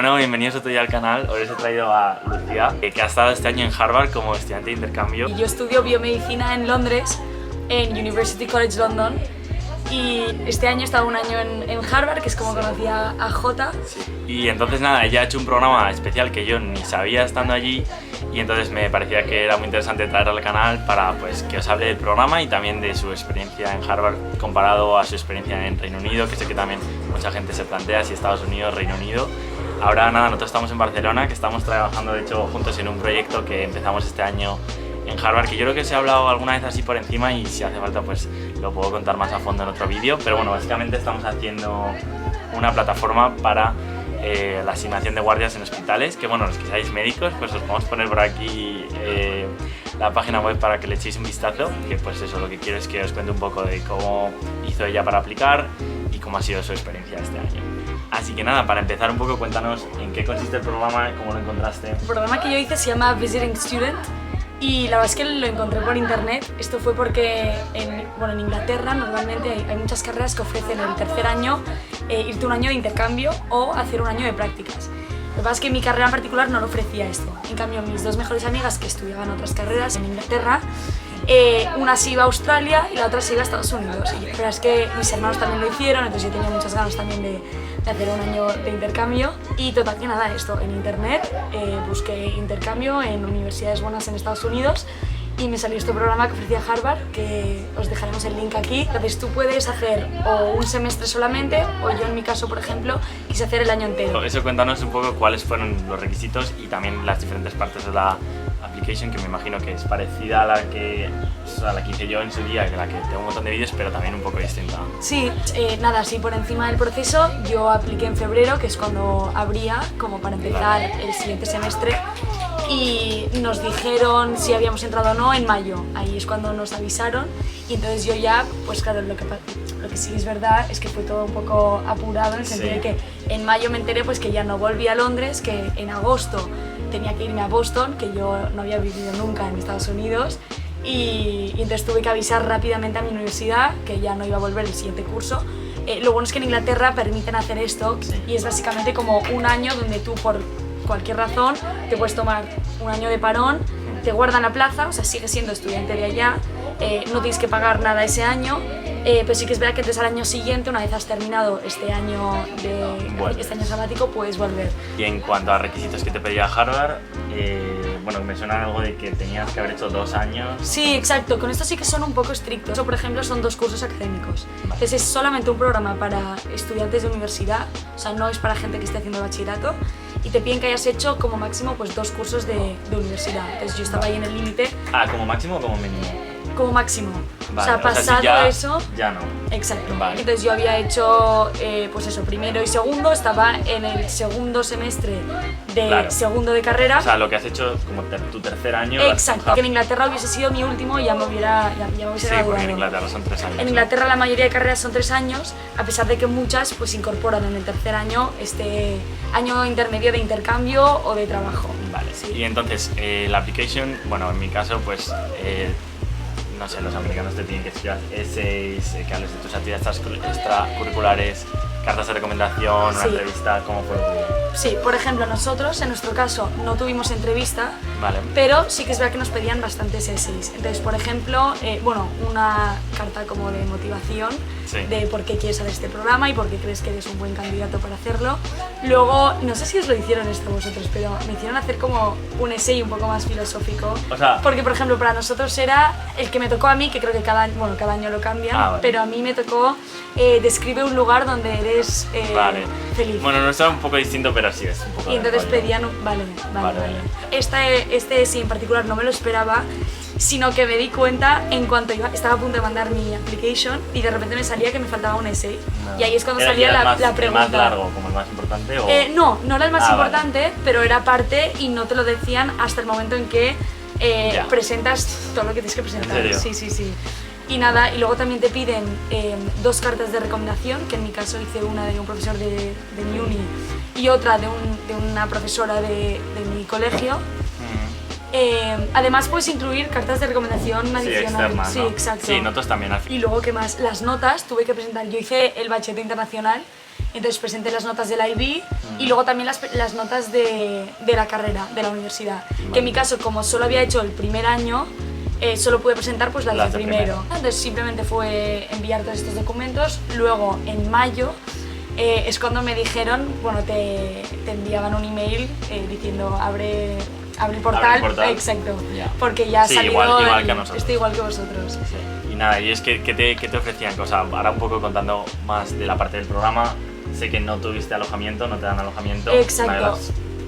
Bueno, bienvenidos otro día al canal. Hoy os he traído a Lucía, que ha estado este año en Harvard como estudiante de intercambio. Yo estudio biomedicina en Londres, en University College London, y este año he estado un año en Harvard, que es como conocía a Jota. Sí. Y entonces nada, ella ha hecho un programa especial que yo ni sabía estando allí, y entonces me parecía que era muy interesante traerla al canal para pues, que os hable del programa y también de su experiencia en Harvard comparado a su experiencia en Reino Unido, que sé que también mucha gente se plantea si Estados Unidos, Reino Unido. Ahora nada, nosotros estamos en Barcelona, que estamos trabajando de hecho juntos en un proyecto que empezamos este año en Harvard, que yo creo que os he hablado alguna vez así por encima y si hace falta pues lo puedo contar más a fondo en otro vídeo, pero bueno, básicamente estamos haciendo una plataforma para la asignación de guardias en hospitales, que bueno, los que seáis médicos, pues os podemos poner por aquí la página web para que le echéis un vistazo, que pues eso, lo que quiero es que os cuente un poco de cómo hizo ella para aplicar y cómo ha sido su experiencia este año. Así que nada, para empezar un poco, cuéntanos en qué consiste el programa, cómo lo encontraste. El programa que yo hice se llama Visiting Student y la verdad es que lo encontré por internet. Esto fue porque en Inglaterra normalmente hay muchas carreras que ofrecen el tercer año irte un año de intercambio o hacer un año de prácticas. Lo que pasa es que mi carrera en particular no lo ofrecía esto. En cambio, mis dos mejores amigas que estudiaban otras carreras en Inglaterra, una se iba a Australia y la otra se iba a Estados Unidos. Y la verdad es que mis hermanos también lo hicieron, entonces yo tenía muchas ganas también de hacer un año de intercambio. Y total que nada, esto en internet, busqué intercambio en universidades buenas en Estados Unidos y me salió este programa que ofrecía Harvard, que os dejaremos el link aquí. Entonces tú puedes hacer o un semestre solamente, o yo en mi caso, por ejemplo, quise hacer el año entero. Eso, cuéntanos un poco cuáles fueron los requisitos y también las diferentes partes de la application, que me imagino que es parecida a la que hice yo en su día, que la que tengo un montón de vídeos, pero también un poco distinta. Sí, nada, así por encima del proceso, yo apliqué en febrero, que es cuando abría, como para empezar el siguiente semestre, y nos dijeron si habíamos entrado o no en mayo. Ahí es cuando nos avisaron y entonces yo ya, pues claro, lo que sí es verdad es que fue todo un poco apurado en el sentido de que en mayo me enteré pues que ya no volví a Londres, que en agosto tenía que irme a Boston, que yo no había vivido nunca en Estados Unidos, y entonces tuve que avisar rápidamente a mi universidad que ya no iba a volver el siguiente curso. Lo bueno es que en Inglaterra permiten hacer esto y es básicamente como un año donde tú por cualquier razón te puedes tomar un año de parón, te guardan la plaza, o sea, sigues siendo estudiante de allá, no tienes que pagar nada ese año, pero sí que es verdad que entonces al año siguiente, una vez has terminado este año sabático, puedes volver. Y en cuanto a requisitos que te pedía Harvard, bueno, me suena algo de que tenías que haber hecho 2 años. Sí, exacto, con esto sí que son un poco estrictos. Eso, por ejemplo, son 2 cursos académicos. Entonces es solamente un programa para estudiantes de universidad, o sea, no es para gente que esté haciendo bachillerato, y te piden que hayas hecho como máximo pues 2 cursos de universidad. Entonces yo estaba ahí en el límite. Ah, ¿como máximo o como mínimo? Como máximo. Vale, o sea, pasado si ya, eso... ya no. Exacto. Vale. Entonces yo había hecho, pues eso, primero y segundo, estaba en el segundo semestre de segundo de carrera. O sea, lo que has hecho como tu tercer año. Exacto. Que en Inglaterra hubiese sido mi último y ya me hubiese graduado. Sí, porque en Inglaterra son 3 años. En Inglaterra la mayoría de carreras son 3 años, a pesar de que muchas pues incorporan en el tercer año este año intermedio de intercambio o de trabajo. Vale. Sí. Y entonces, la application, bueno, en mi caso, pues... no sé, los americanos te tienen que escribir essays, que hables de tus actividades extracurriculares, cartas de recomendación, una entrevista, ¿cómo fue lo tuyo? Sí, por ejemplo, nosotros, en nuestro caso, no tuvimos entrevista, pero sí que es verdad que nos pedían bastantes essays. Entonces, por ejemplo, una carta como de motivación, de por qué quieres hacer este programa y por qué crees que eres un buen candidato para hacerlo. Luego, no sé si os lo hicieron esto vosotros, pero me hicieron hacer como un essay un poco más filosófico. O sea, porque, por ejemplo, para nosotros era el que me tocó a mí, que creo que cada año lo cambian, pero a mí me tocó describe un lugar donde eres feliz. Bueno, no está un poco distinto, pero sí es un poco. Y entonces pedían, vale. Este sí en particular no me lo esperaba, sino que me di cuenta en cuanto estaba a punto de mandar mi application y de repente me salía que me faltaba un essay. Y ahí es cuando salía la pregunta. ¿El más largo, como el más importante? O... no era el más importante, pero era parte y no te lo decían hasta el momento en que presentas todo lo que tienes que presentar. ¿En serio? Sí. Y nada, y luego también te piden 2 cartas de recomendación, que en mi caso hice una de un profesor de mi uni y otra de una profesora de mi colegio. Además puedes incluir cartas de recomendación adicionales. Externas, sí, ¿no? exacto. Sí, notas también. Y luego, ¿qué más? Las notas tuve que presentar. Yo hice el bachillerato internacional Entonces presenté las notas del IB y luego también las notas de la carrera, de la universidad. Que en mi caso, como solo había hecho el primer año, solo pude presentar pues las de primero. Entonces simplemente fue enviar todos estos documentos. Luego en mayo es cuando me dijeron, bueno, te enviaban un email diciendo abre el portal. Exacto, porque ya ha salido igual que a nosotros. Estoy igual que vosotros. Sí. Y nada, y es que ¿qué te ofrecían? O sea, ahora un poco contando más de la parte del programa, sé que no tuviste alojamiento, no te dan alojamiento. Exacto.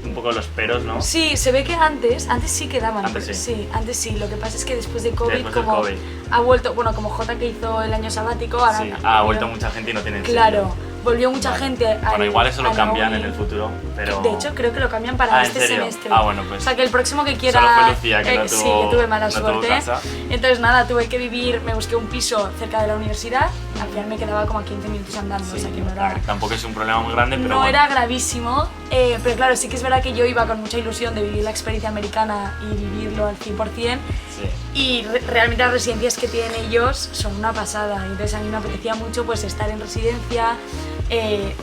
Un poco los peros, ¿no? Sí, se ve que antes sí que daban. Antes sí. Antes sí. Lo que pasa es que después de COVID, COVID. Ha vuelto, bueno, como Jota que hizo el año sabático, ahora sí, ha vuelto mucha gente y no tienen Claro, sitio. Volvió mucha gente. Bueno, igual eso lo cambian en el futuro, pero... De hecho, creo que lo cambian para este ¿en serio? semestre. Bueno, pues... O sea, que el próximo que quiera... Solo fue Lucía, que no tuvo... Sí, que tuve mala suerte. Casa. Entonces, nada, tuve que vivir, me busqué un piso cerca de la universidad. Al final me quedaba como a 15 minutos andando, Sí, o sea que no era... Tampoco es un problema muy grande, pero No bueno. era gravísimo, pero claro, sí que es verdad que yo iba con mucha ilusión de vivir la experiencia americana y vivirlo al 100%. Sí. Y realmente las residencias que tienen ellos son una pasada. Entonces a mí me apetecía mucho pues estar en residencia,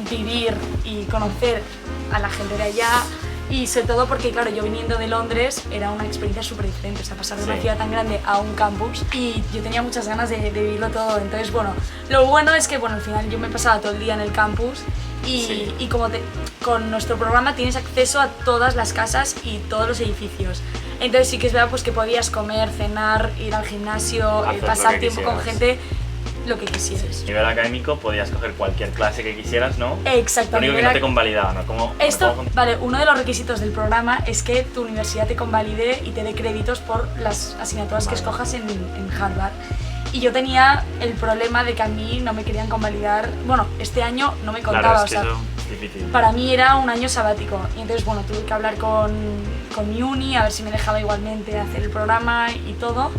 vivir y conocer a la gente de allá. Y sobre todo porque, claro, yo viniendo de Londres era una experiencia súper diferente, o sea, pasar de una ciudad tan grande a un campus y yo tenía muchas ganas de vivirlo todo. Entonces, bueno, lo bueno es que, bueno, al final yo me pasaba todo el día en el campus y como con nuestro programa tienes acceso a todas las casas y todos los edificios. Entonces sí que es verdad pues, que podías comer, cenar, ir al gimnasio, pasar tiempo con gente, lo que quisieras. A nivel académico podías coger cualquier clase que quisieras, ¿no? Exacto. Lo único que no te convalidaba, ¿no? Vale, uno de los requisitos del programa es que tu universidad te convalide y te dé créditos por las asignaturas que escojas en Harvard. Y yo tenía el problema de que a mí no me querían convalidar, bueno, este año no me contaba, claro, o sea, eso es difícil. Para mí era un año sabático y entonces, bueno, tuve que hablar con mi uni a ver si me dejaba igualmente hacer el programa y todo.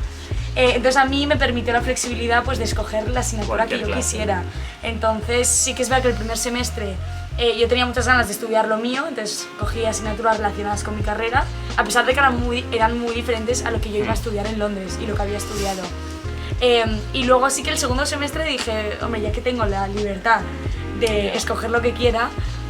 Entonces a mí me permitió la flexibilidad pues, de escoger la asignatura que yo quisiera. Entonces sí que es verdad que el primer semestre yo tenía muchas ganas de estudiar lo mío, entonces cogí asignaturas relacionadas con mi carrera, a pesar de que eran muy diferentes a lo que yo iba a estudiar en Londres y lo que había estudiado. Y luego sí que el segundo semestre dije, hombre, ya que tengo la libertad de escoger lo que quiera,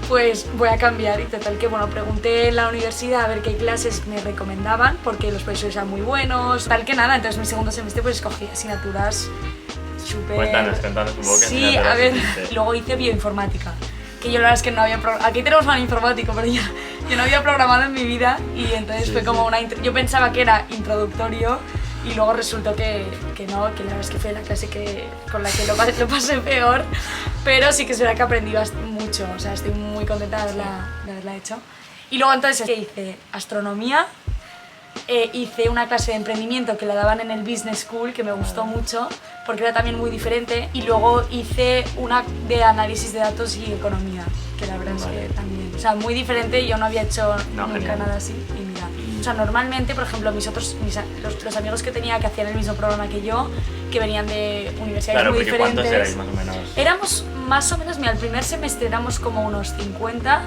pues voy a cambiar. Y total que, bueno, pregunté en la universidad a ver qué clases me recomendaban, porque los profesores eran muy buenos, tal que nada. Entonces mi segundo semestre pues escogí asignaturas súper... Cuéntanos un poco. Sí, a ver, luego hice bioinformática, que yo la verdad es que no había... Aquí tenemos un informático, pero yo no había programado en mi vida y entonces fue como una... Yo pensaba que era introductorio y luego resultó que no, que la verdad es que fue la clase con la que lo pasé peor, pero sí que es verdad que aprendí mucho, o sea, estoy muy contenta de haberla hecho. Y luego entonces hice astronomía, hice una clase de emprendimiento que la daban en el Business School, que me gustó mucho, porque era también muy diferente, y luego hice una de análisis de datos y economía, que la verdad es que también, o sea, muy diferente, yo no había hecho nunca nada así, y mira. O sea, normalmente, por ejemplo, los amigos que tenía que hacían el mismo programa que yo, que venían de universidades muy diferentes... ¿Cuántos erais más o menos? Éramos más o menos, mira, el primer semestre éramos como unos 50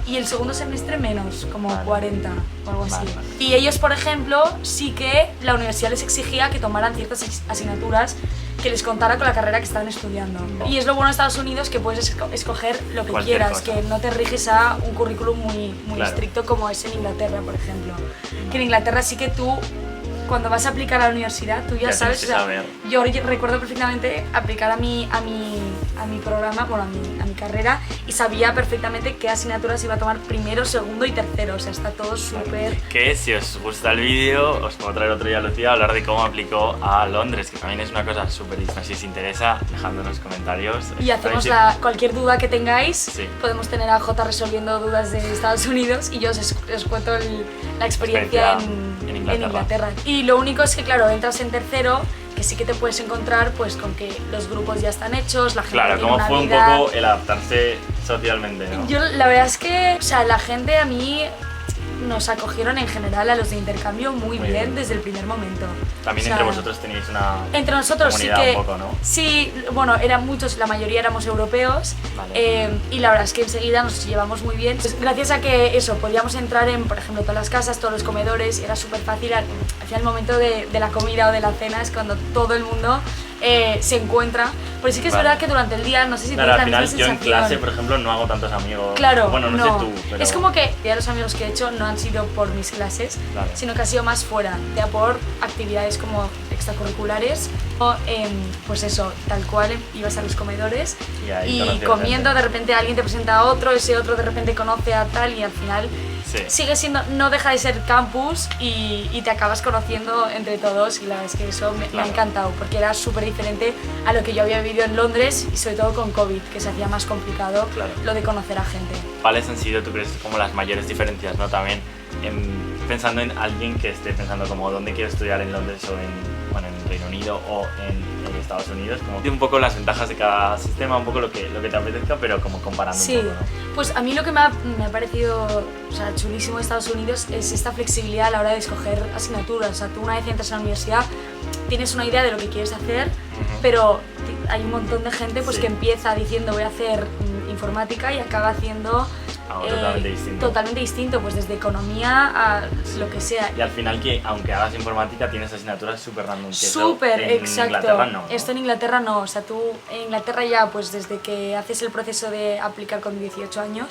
y el segundo semestre menos, como 40 o algo así. Y ellos, por ejemplo, sí que la universidad les exigía que tomaran ciertas asignaturas que les contara con la carrera que estaban estudiando. Y es lo bueno de Estados Unidos, que puedes escoger lo que quieras, que no te riges a un currículum muy estricto como es en Inglaterra, por ejemplo. Que en Inglaterra sí que tú, cuando vas a aplicar a la universidad, tú ya sabes, o sea, yo recuerdo perfectamente aplicar a mi programa, bueno, a mi carrera, y sabía perfectamente qué asignaturas iba a tomar primero, segundo y tercero, o sea, está todo súper... Que si os gusta el vídeo, os puedo traer otro día a Lucía a hablar de cómo aplicó a Londres, que también es una cosa súper diferente. Si os interesa, dejadlo en los comentarios. Y hacemos cualquier duda que tengáis, podemos tener a Jota resolviendo dudas de Estados Unidos y yo os cuento la experiencia en Inglaterra. Y lo único es que, claro, entras en tercero, que sí que te puedes encontrar pues con que los grupos ya están hechos, la gente tiene ¿cómo una fue vida... un poco el adaptarse socialmente, no? Yo, la verdad es que, o sea, la gente a mí nos acogieron en general a los de intercambio muy bien desde el primer momento. También, o sea, entre vosotros tenéis una entre nosotros comunidad sí que, un poco, ¿no? Sí, bueno, eran muchos, la mayoría éramos europeos, y la verdad es que enseguida nos llevamos muy bien. Pues, gracias a que eso, podíamos entrar en, por ejemplo, todas las casas, todos los comedores, era súper fácil. Hacia el momento de la comida o de la cena es cuando todo el mundo se encuentra. Pero sí que es Vale. verdad que durante el día, no sé si Claro, tienes al la final misma yo en sensación. clase, por ejemplo, no hago tantos amigos. Claro, bueno, no sé tú, pero... Es como que ya los amigos que he hecho no han sido por mis clases, Claro. sino que ha sido más fuera, ya por actividades como extracurriculares o pues eso, tal cual, ibas a los comedores Y ahí y conocías comiendo, gente. de repente alguien te presenta a otro, ese otro de repente conoce a tal y al final Sí. sigue siendo, no deja de ser campus y te acabas conociendo entre todos y la verdad es que eso me ha Claro. encantado porque era súper diferente a lo que yo había vivido en Londres y sobre todo con COVID, que se hacía más complicado Claro. lo de conocer a gente. ¿Cuáles han sido, tú crees, como las mayores diferencias, ¿no? También pensando en alguien que esté pensando como dónde quiero estudiar en Londres o en Reino Unido o en Estados Unidos, como un poco las ventajas de cada sistema, un poco lo que te apetezca, pero como comparando Sí, un poco, ¿no? pues a mí lo que me ha parecido, o sea, chulísimo de Estados Unidos es esta flexibilidad a la hora de escoger asignaturas. O sea, tú una vez entras a la universidad tienes una idea de lo que quieres hacer, pero hay un montón de gente pues Sí. que empieza diciendo voy a hacer informática y acaba haciendo Algo totalmente distinto. totalmente distinto, pues desde economía a lo que sea. Y al final, que aunque hagas informática, tienes asignaturas súper random. que eso Súper, en exacto. Inglaterra no, ¿no? Esto en Inglaterra no, o sea, tú en Inglaterra ya, pues desde que haces el proceso de aplicar con 18 años,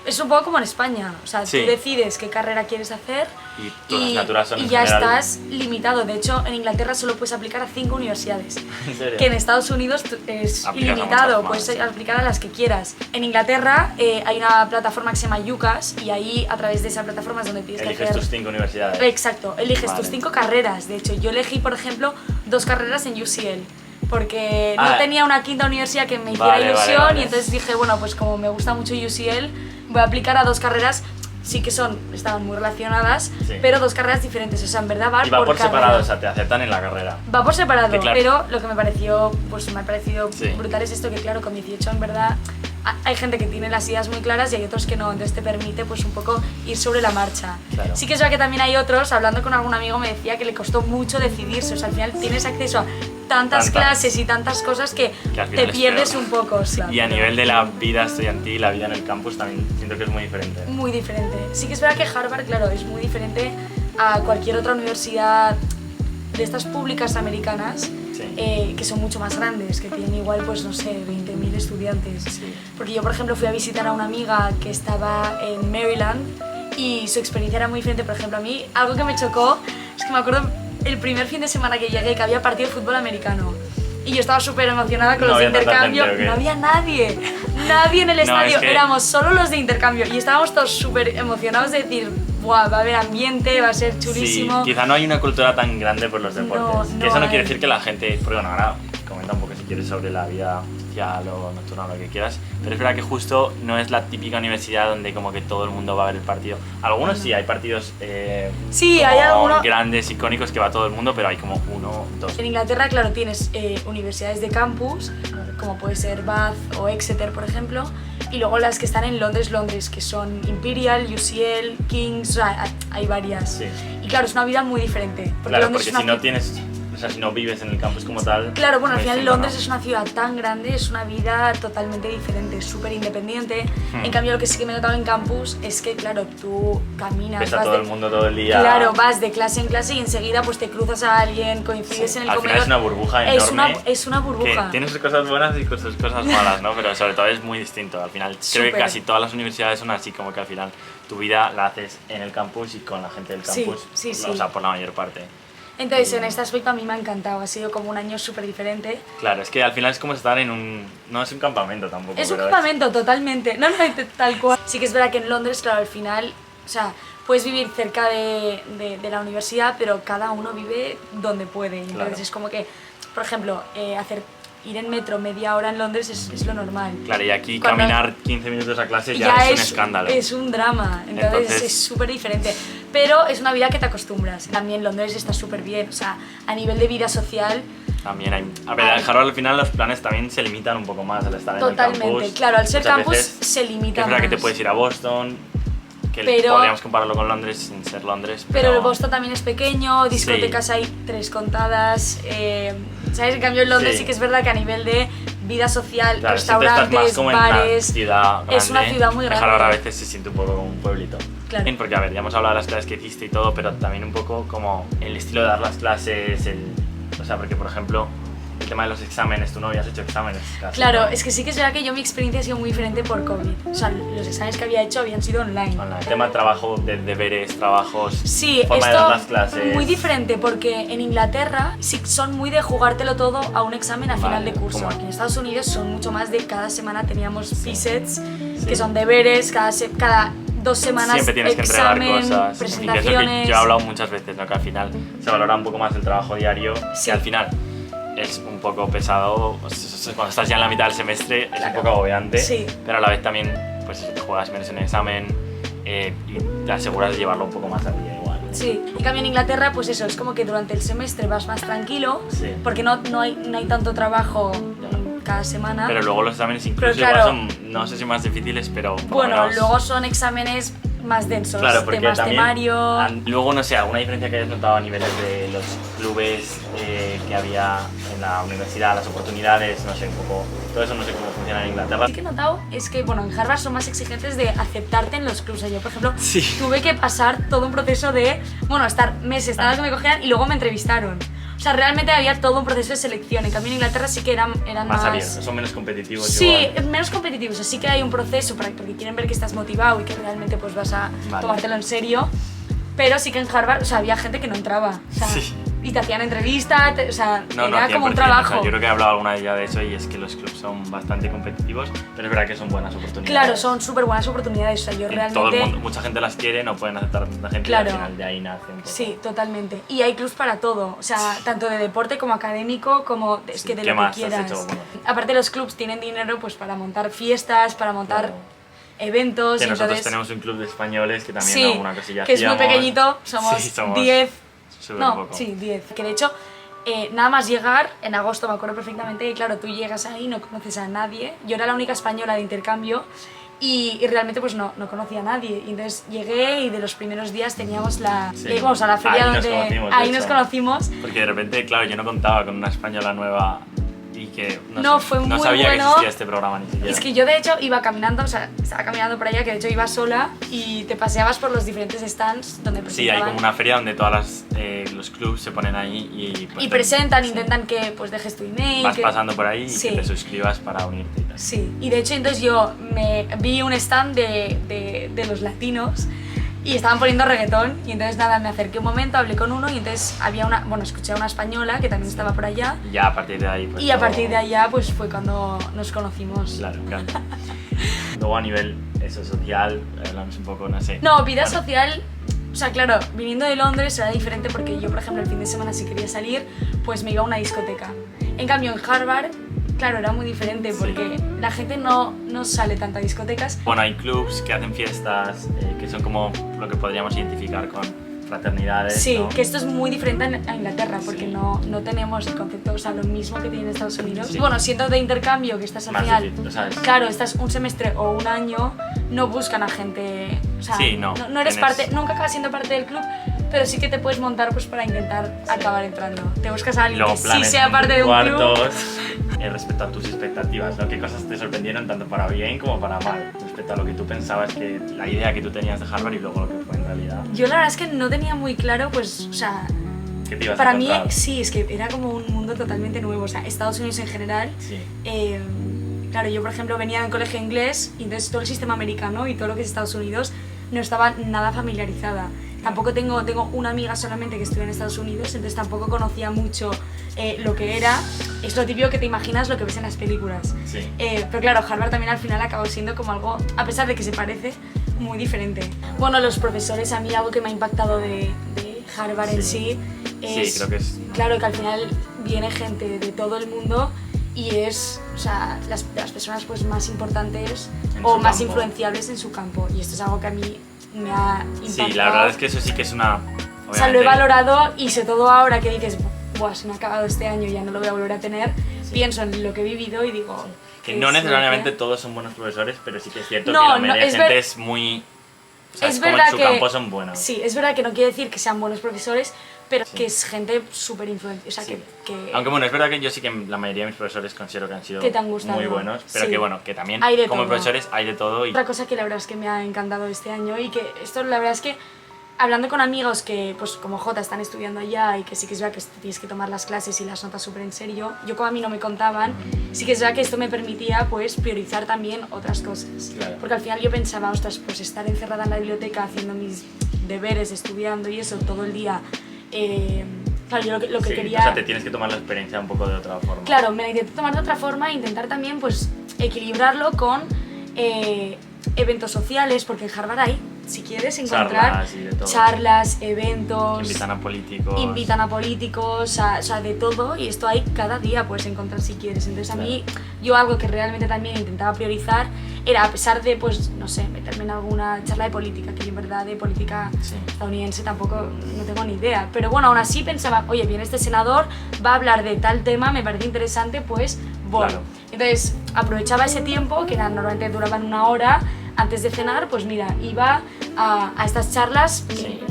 es un poco como en España, o sea, Sí. tú decides qué carrera quieres hacer Y tus asignaturas son y en ya general- estás limitado. De hecho, en Inglaterra solo puedes aplicar a 5 universidades. ¿En serio? Que en Estados Unidos es Aplicas a ilimitado, muchas puedes más. aplicar a las que quieras. En Inglaterra hay una plataforma que se llama UCAS y ahí a través de esa plataforma es donde tienes que Eliges hacer... tus 5 universidades. Exacto, eliges Vale. tus 5 carreras. De hecho, yo elegí, por ejemplo, 2 carreras en UCL porque no Ah. tenía una quinta universidad que me hiciera Vale, vale, ilusión vale. y entonces dije, bueno, pues como me gusta mucho UCL, voy a aplicar a 2 carreras. Sí que estaban muy relacionadas, Sí. pero 2 carreras diferentes. O sea, en verdad Y va por carrera. separado, o sea, te aceptan en la carrera. Va por separado, Que claro. pero lo que me pareció, pues me ha parecido Sí. brutal es esto que claro, con 18 en verdad hay gente que tiene las ideas muy claras y hay otros que no, entonces te permite pues un poco ir sobre la marcha. Claro. Sí que es verdad que también hay otros, hablando con algún amigo me decía que le costó mucho decidirse, o sea, al final tienes acceso a tantas clases y tantas cosas que al final te es pierdes peor. un poco. Sí. Y a nivel de la vida estudiantil, la vida en el campus, también siento que es muy diferente. Muy diferente. Sí que es verdad que Harvard, claro, es muy diferente a cualquier otra universidad de estas públicas americanas. Sí. Que son mucho más grandes, que tienen igual, pues no sé, 20.000 estudiantes. Sí. Porque yo, por ejemplo, fui a visitar a una amiga que estaba en Maryland y su experiencia era muy diferente. Por ejemplo, a mí algo que me chocó es que me acuerdo el primer fin de semana que llegué que había partido de fútbol americano. Y yo estaba súper emocionada con No los de había tanta intercambio. gente, ¿o qué? No había nadie, nadie en el No, estadio, es que- éramos solo los de intercambio. Y estábamos todos súper emocionados de decir, "Buah, va a haber ambiente, va a ser chulísimo". Sí, quizá no hay una cultura tan grande por los No, deportes. no que eso no quiere hay. decir que la gente... Porque bueno, ahora comenta un poco si quieres sobre la vida social o nocturna o lo que quieras. Pero es verdad que justo no es la típica universidad donde como que todo el mundo va a ver el partido. Algunos sí, hay partidos Sí, como hay algunos. grandes, icónicos que va todo el mundo, pero hay como 1, 2. En Inglaterra, claro, tienes universidades de campus, como puede ser Bath o Exeter, por ejemplo, y luego las que están en Londres, que son Imperial, UCL, King's, o sea, hay varias. Sí. Y claro, es una vida muy diferente. Claro, Londres porque es una si no ci- tienes... O sea, si no vives en el campus como tal... Claro, bueno, al muy final distinto, Londres ¿no? es una ciudad tan grande, es una vida totalmente diferente, súper independiente. Hmm. En cambio, lo que sí que me he notado en campus es que, claro, tú caminas, Ves a vas todo de- el mundo todo el día. Claro, vas de clase en clase y enseguida pues te cruzas a alguien, coincides Sí. en el Al comedor. final es una burbuja Es enorme. es una burbuja. Que tiene sus cosas buenas y sus cosas malas, ¿no? Pero sobre todo es muy distinto. Al final, creo que Súper. casi todas las universidades son así, como que al final tu vida la haces en el campus y con la gente del Sí, campus. sí, sí. O sea, por la mayor parte. Entonces, en este aspecto a mí me ha encantado, ha sido como un año súper diferente. Claro, es que al final es como estar en un... No es un campamento tampoco. Es un pero campamento, totalmente, no, tal cual. Sí que es verdad que en Londres, claro, al final, o sea, puedes vivir cerca de la universidad, pero cada uno vive donde puede. Entonces Claro. es como que, por ejemplo, ir en metro media hora en Londres es lo normal. Claro, y aquí Cuando- caminar 15 minutos a clase ya, es un escándalo. Es un drama, entonces, Entonces- es súper diferente. Pero es una vida que te acostumbras. También Londres está súper bien, o sea, a nivel de vida social, También hay... A ver, en Harvard al final los planes también se limitan un poco más al estar en el campus. totalmente. Claro, al ser Muchas campus veces se limita que es verdad que te más. puedes ir a Boston, que Pero- podríamos compararlo con Londres sin ser Londres, Pero el Boston también es pequeño, discotecas Sí. hay 3 contadas, ¿sabes? En cambio en Londres sí. Sí. que es verdad que a nivel de vida social, Claro, siempre estás más restaurantes, como bares, en una ciudad grande. es una ciudad muy grande. Harvard a veces se siente un poco como un pueblito. Claro. Bien, porque a ver, ya hemos hablado de las clases que hiciste y todo, pero también un poco como el estilo de dar las clases, o sea, porque por ejemplo, el tema de los exámenes, tú no habías hecho exámenes casi. Claro, ¿no? es que sí que es verdad que yo mi experiencia ha sido muy diferente por COVID. O sea, los exámenes que había hecho habían sido online. Online. El tema de trabajo, de deberes, trabajos, Sí, forma de dar las clases. muy diferente porque en Inglaterra sí son muy de jugártelo todo a un examen a final de curso. ¿cómo? Aquí en Estados Unidos son mucho más de cada semana teníamos P-sets, que son deberes, cada 2 semanas Siempre tienes que entregar examen, cosas. presentaciones. Y eso que yo he hablado muchas veces, ¿no? Que al final se valora un poco más el trabajo diario, Sí. que al final es un poco pesado. Cuando estás ya en la mitad del semestre es un poco agobiante, Sí. pero a la vez también pues, te juegas menos en el examen y te aseguras de llevarlo un poco más al día igual. Sí, en cambio en Inglaterra pues eso, es como que durante el semestre vas más tranquilo, Sí. porque no hay tanto trabajo cada semana. Pero luego los exámenes incluso Pero claro, igual son, no sé si más difíciles, pero por lo bueno, menos- luego son exámenes más densos, Claro, porque temas también, temario. luego no sé, alguna diferencia que hayas notado a niveles de los clubes que había en la universidad, las oportunidades, no sé, un poco, todo eso no sé cómo funciona en Inglaterra. Lo que he notado es que, bueno, en Harvard son más exigentes de aceptarte en los clubs. O sea, yo, por ejemplo, Sí. tuve que pasar todo un proceso de, bueno, estar meses, nada que me cogieran y luego me entrevistaron. O sea, realmente había todo un proceso de selección. En cambio, en Inglaterra sí que eran Más abiertos, son menos competitivos Sí, igual. menos competitivos. Así que hay un proceso porque quieren ver que estás motivado y que realmente pues vas a Vale. tomártelo en serio. Pero sí que en Harvard, o sea, había gente que no entraba. O sea, Sí. y te hacían entrevista, o sea, No, era como un 100%, trabajo. o sea, yo creo que he hablado alguna vez ya de eso y es que los clubs son bastante competitivos, pero es verdad que son buenas oportunidades. Claro, son súper buenas oportunidades. O sea, yo Y realmente... todo el mundo, mucha gente las quiere, no pueden aceptar tanta gente Claro. y al final de ahí nace un poco. Sí, totalmente. Y hay clubs para todo, o sea, tanto de deporte como académico, como es Sí, que de ¿qué lo más que has quieras. hecho? Bueno. Aparte los clubs tienen dinero pues para montar fiestas, para montar Claro. eventos, Que y nosotros entonces tenemos un club de españoles que también sí, alguna cosilla que es muy hacíamos. pequeñito, somos, Sí, somos 10, súper no, poco. sí, 10. Que de hecho, nada más llegar, en agosto me acuerdo perfectamente, y claro, tú llegas ahí, no conoces a nadie. Yo era la única española de intercambio y realmente pues no conocía a nadie. Y entonces llegué y de los primeros días teníamos Sí. llegamos a la feria Ahí nos donde conocimos, de ahí nos hecho. conocimos. Porque de repente, claro, yo no contaba con una española nueva y que No, sé, fue no muy sabía que bueno. existía este programa ni siquiera. Es que yo de hecho iba caminando, o sea, estaba caminando por allá, que de hecho iba sola y te paseabas por los diferentes stands donde presentaban. Sí, hay como una feria donde todos los clubs se ponen ahí y, pues, Y presentan, sí, intentan que pues dejes tu email. vas que- pasando por ahí y Sí. que te suscribas para unirte y tal. Sí, y de hecho entonces yo me vi un stand de los latinos y estaban poniendo reggaetón y entonces nada, me acerqué un momento, hablé con uno y entonces había escuché a una española que también estaba por allá Y ya a partir de ahí pues y a todo- partir de allá pues fue cuando nos conocimos. Claro, claro. Luego a nivel eso social, hablamos un poco, no sé. No, vida Bueno, social, o sea, claro, viniendo de Londres era diferente porque yo, por ejemplo, el fin de semana si quería salir, pues me iba a una discoteca. En cambio, en Harvard, claro, era muy diferente Sí. porque la gente no sale tanto a discotecas. Bueno, hay clubs que hacen fiestas que son como lo que podríamos identificar con fraternidades, Sí, ¿no? que esto es muy diferente a Inglaterra porque Sí. no tenemos el concepto, o sea, lo mismo que tiene en Estados Unidos. Sí. Bueno, siendo de intercambio, que estás al Más final, difícil, ¿sabes? claro, estás un semestre o un año, no buscan a gente, o sea, Sí, no, eres tienes- parte, nunca acabas siendo parte del club, pero sí que te puedes montar pues para intentar acabar entrando. Te buscas a Y alguien luego que sí planes sea parte de un cuartos, club. respecto a tus expectativas, ¿no? ¿Qué cosas te sorprendieron tanto para bien como para mal? Respecto a lo que tú pensabas, que la idea que tú tenías de Harvard y luego lo que fue en realidad. Yo la verdad es que no tenía muy claro, pues, o sea, ¿Qué te ibas para a mí encontrar? sí, es que era como un mundo totalmente nuevo, o sea, Estados Unidos en general. Sí. Claro, yo por ejemplo venía de un colegio inglés y entonces todo el sistema americano y todo lo que es Estados Unidos no estaba nada familiarizada. Tampoco tengo una amiga solamente que estudia en Estados Unidos, entonces tampoco conocía mucho lo que era. Es lo típico que te imaginas lo que ves en las películas. Sí. Pero claro, Harvard también al final acabó siendo como algo, a pesar de que se parece, muy diferente. Bueno, los profesores, a mí algo que me ha impactado de Harvard en sí es, Sí, creo que es... claro, que al final viene gente de todo el mundo y es, o sea, las personas pues más importantes En o su más campo. influenciables en su campo, y esto es algo que a mí me ha impactado. Sí, la verdad es que eso sí que es una... O sea, lo he obviamente- valorado y sobre todo ahora que dices, buah, se me ha acabado este año, ya no lo voy a volver a tener, pienso en lo que he vivido y digo... Que qué no necesariamente suerte. todos son buenos profesores, pero sí que es cierto No, que la no, mayoría de es gente ver- es muy... O sea, Es es como verdad en su que campo son buenos. Sí, es verdad que no quiere decir que sean buenos profesores, pero Sí. que es gente súper influente, o sea, Sí. que Aunque bueno, es verdad que yo sí que la mayoría de mis profesores considero que han sido Que te han gustado. muy buenos, pero Sí. que bueno, que también Hay de como todo. profesores hay de todo y Otra cosa que la verdad es que me ha encantado este año y que esto la verdad es que hablando con amigos que, pues como Jota, están estudiando allá y que sí que es verdad que tienes que tomar las clases y las notas súper en serio, yo como a mí no me contaban, sí que es verdad que esto me permitía pues priorizar también otras cosas. Claro. Porque al final yo pensaba, ostras, pues estar encerrada en la biblioteca haciendo mis deberes, estudiando y eso todo el día, claro, yo lo que Sí, quería... o sea, te tienes que tomar la experiencia un poco de otra forma. Claro, me la intenté tomar de otra forma e intentar también pues equilibrarlo con eventos sociales, porque en Harvard hay, si quieres encontrar Charlas y de todo. charlas, eventos, Invitan a políticos. o sea, de todo, y esto hay cada día, puedes encontrar si quieres. Entonces a mí, yo algo que realmente también intentaba priorizar era, a pesar de, pues, no sé, meterme en alguna charla de política, que yo en verdad de política estadounidense tampoco no tengo ni idea, pero bueno, aún así pensaba, oye, viene este senador, va a hablar de tal tema, me parece interesante, pues voy. Claro. Entonces aprovechaba ese tiempo, que normalmente duraban 1 hora, antes de cenar, pues mira, iba a estas charlas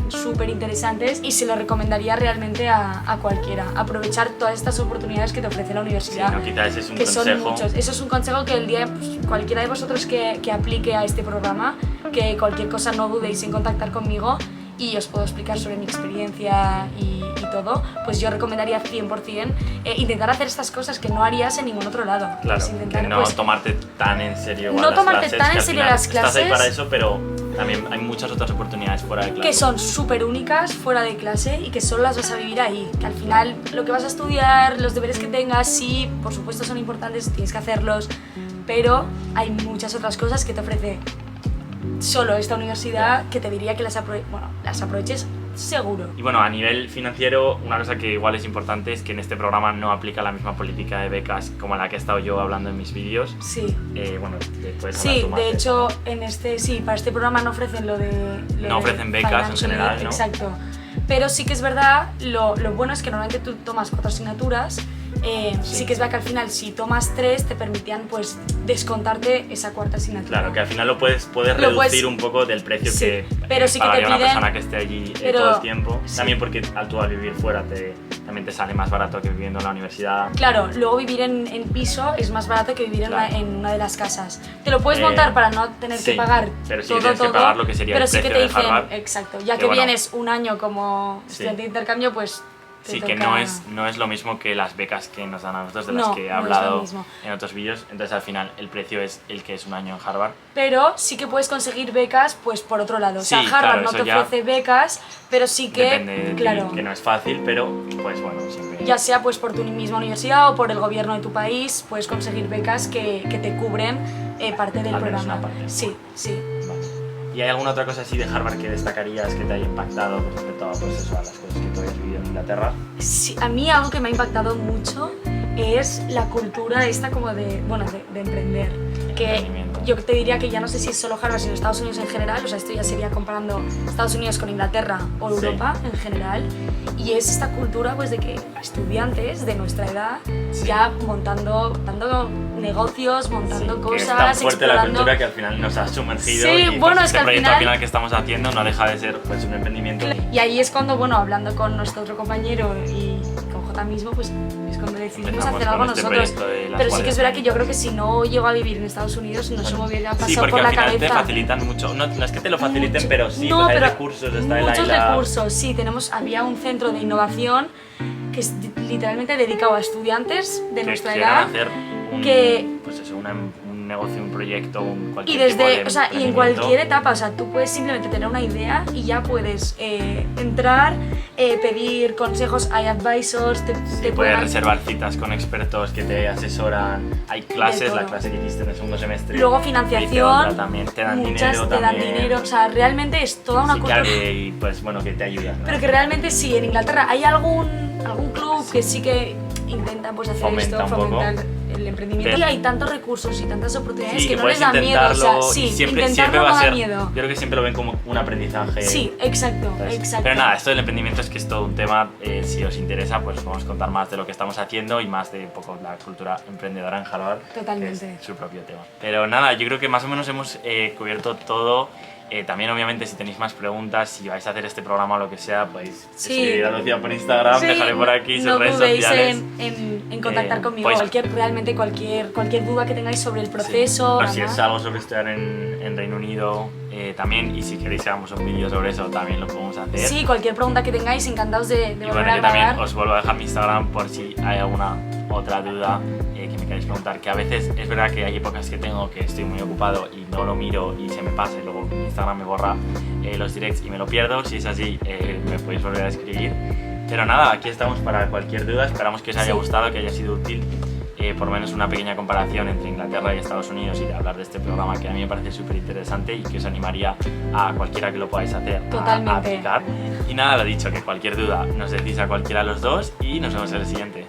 súper interesantes y se lo recomendaría realmente a cualquiera. Aprovechar todas estas oportunidades que te ofrece la universidad. Sí, no, quizás ese es un que consejo. son muchos. Eso es un consejo que el día, pues, cualquiera de vosotros que aplique a este programa, que cualquier cosa no dudéis en contactar conmigo y os puedo explicar sobre mi experiencia y todo, pues yo recomendaría 100% intentar hacer estas cosas que no harías en ningún otro lado. Claro, Pues intentar, que no pues, tomarte tan en serio no las tomarte clases, tan que en al serio final las estás ahí clases. para eso, pero también hay muchas otras oportunidades fuera de clase. Que son súper únicas fuera de clase y que solo las vas a vivir ahí. Que al final lo que vas a estudiar, los deberes que tengas, sí, por supuesto son importantes, tienes que hacerlos, pero hay muchas otras cosas que te ofrece solo esta universidad que te diría que las aproveches seguro. Y bueno, a nivel financiero, una cosa que igual es importante es que en este programa no aplica la misma política de becas como la que he estado yo hablando en mis vídeos. Sí. Bueno, puedes hablar Sí, tú más de hecho, eso. para este programa no ofrecen lo de... No ofrecen becas en financial general, aid, ¿no? Exacto. Pero sí que es verdad, lo bueno es que normalmente tú tomas 4 asignaturas, sí que es verdad que al final si tomas 3 te permitían pues descontarte esa 4ª asignatura. Claro, que al final puedes reducir un poco del precio sí, que pero sí que te pagaría una piden, persona que esté allí todo el tiempo. También porque tú al vivir fuera también te sale más barato que viviendo en la universidad. Claro, luego vivir en piso es más barato que vivir en una de las casas. Te lo puedes montar para no tener que pagar pero sí todo, que tienes que pagar lo que sería pero el sí que precio te de dicen, Harvard. exacto, ya Que que bueno, vienes un año como estudiante de intercambio, pues te sí, toca... que no es lo mismo que las becas que nos dan a nosotros, de No, las que he no es lo hablado mismo. en otros vídeos. Entonces al final el precio es el que es un año en Harvard. Pero sí que puedes conseguir becas pues por otro lado. O sea, Sí, Harvard claro, no eso te ya ofrece becas, pero sí que, Depende de ti, claro, que no es fácil, pero pues bueno, siempre... ya sea pues por tu misma universidad o por el gobierno de tu país, puedes conseguir becas que te cubren parte del Al menos programa. una parte. Sí, sí. Vale. ¿Y hay alguna otra cosa así de Harvard que destacarías que te haya impactado con respecto a, pues eso, a las cosas que tú hayas vivido en Inglaterra? Sí, a mí algo que me ha impactado mucho es la cultura esta como de emprender. Que Emprendimiento. yo te diría que ya no sé si es solo Harvard, sino Estados Unidos en general, o sea, esto ya sería comparando Estados Unidos con Inglaterra o Sí. Europa en general, y es esta cultura pues de que estudiantes de nuestra edad ya montando negocios, montando Sí, cosas, que es tan fuerte la explorando. cultura que al final nos ha sumergido Sí, y bueno, pues, es que este al proyecto final- que estamos haciendo no deja de ser pues un emprendimiento. Y ahí es cuando, bueno, hablando con nuestro otro compañero y con Jota mismo, pues es cuando decidimos Empezamos hacer algo con este nosotros. proyecto de las Pero sí que es verdad que yo creo que guardias si no llego a vivir en Estados Unidos no se me hubiera pasado Sí, porque por al la final te cabeza. facilitan mucho. No es que te lo faciliten, Mucho. pero sí, No, pues hay pero recursos, está el muchos AILA. recursos, sí, había un centro de innovación que es literalmente dedicado a estudiantes de Que nuestra quieran edad. hacer un, que- pues eso, un negocio, un proyecto, Y cualquier tipo de y en emprendimiento. cualquier etapa, o sea, tú puedes simplemente tener una idea y ya puedes entrar, pedir consejos, hay advisors, te Sí, puedes pueden- reservar citas con expertos que te asesoran. Hay clases, todo. la clase que hiciste en el segundo semestre. Luego hice financiación, otra también, te dan muchas dinero te dan también. dinero, o sea, realmente es toda una Sí, cultura. claro, y pues bueno, que te ayuda, ¿no? Pero que realmente sí, en Inglaterra hay algún club Sí. que sí que intenta pues hacer Fomenta esto, un poco. fomentar el emprendimiento. Pero- Y hay tantos recursos y tantas oportunidades Sí, que no puedes les da miedo, o sea, intentarlo sí, y siempre intentarlo va no a da ser, miedo. yo creo que siempre lo ven como un aprendizaje. Sí, exacto, ¿sabes? exacto. Pero nada, esto del emprendimiento es que es todo un tema, si os interesa, pues vamos a contar más de lo que estamos haciendo y más de un poco la cultura emprendedora en Harvard, Totalmente. que es su propio tema. Pero nada, yo creo que más o menos hemos cubierto todo También obviamente si tenéis más preguntas, si vais a hacer este programa o lo que sea, podéis Sí. escribir a Lucía por Instagram, Sí, dejaré por aquí sus no redes dudéis sociales. en contactar conmigo, Podéis- realmente cualquier duda que tengáis sobre el proceso. O si nada. es algo sobre estudiar en Reino Unido también, y si queréis que hagamos un vídeo sobre eso, también lo podemos hacer. Sí, cualquier pregunta que tengáis, encantados de Y volver bueno, a yo también grabar. os vuelvo a dejar mi Instagram por si hay alguna otra duda que me queráis preguntar, que a veces es verdad que hay épocas que tengo que estoy muy ocupado y no lo miro y se me pasa y luego mi Instagram me borra los directs y me lo pierdo. Si es así, me podéis volver a escribir. Pero nada, aquí estamos para cualquier duda, esperamos que os haya Sí. gustado, que haya sido útil. Por lo menos una pequeña comparación entre Inglaterra y Estados Unidos y de hablar de este programa que a mí me parece súper interesante y que os animaría a cualquiera que lo podáis hacer a Totalmente. aplicar. Y nada, lo dicho, que cualquier duda nos decís a cualquiera de los dos y nos vemos en el siguiente.